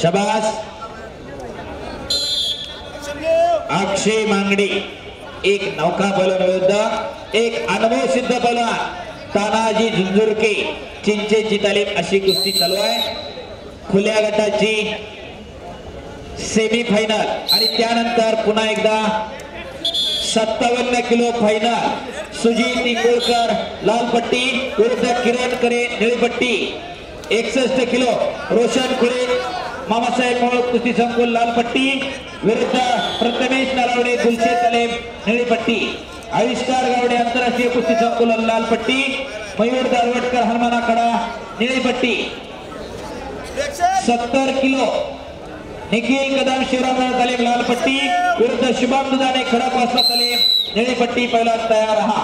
शाबास अक्षय मांगडे एक नौका पैलवान विरुद्ध एक अनुभव सिद्ध पैलवान तानाजी झुंझुरके चिंचेची तालीम अशी कुस्ती चालू आहे। खुल्या गटाची सेमी फायनल आणि त्यानंतर पुन्हा एकदा 57 किलो फायनल सुजीत इंगोळकर लाल पट्टी विरुद्ध किरण करे निळी पट्टी 61 किलो रोशन खुळे मामासाहेब मोळ कुस्ती संकुल लाल पट्टी विरुद्ध प्रथमेश नलावडे गुलशे तलेम निळी पट्टी आविष्कार गावडे आंतरराष्ट्रीय कुस्ती संकुल लाल पट्टी मयूर दारवटकर हनुमाना कडा निळी पट्टी 70 किलो निखिल कदम शिवराम तालीम लाल पट्टी विरुद्ध शुभम दुधाने खडकवासला तालीम निळी पट्टी पहिला तयार रहा।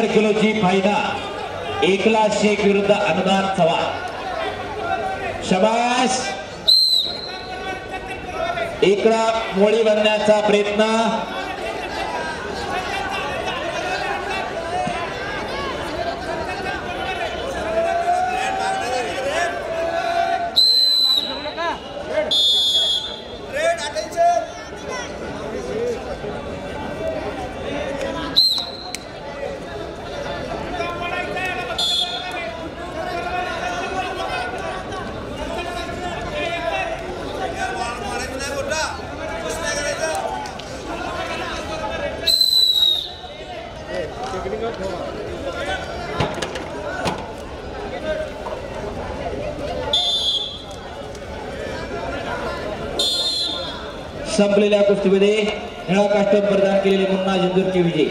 किलोची फायदा एकला शेख विरुद्ध अनुदान चव्हाण शाबास एकला मोळी बनण्याचा प्रयत्न संपलेल्या कुस्तीमध्ये निळा काष्टम प्रदान केलेले मुन्ना झुंझुरके विजयी।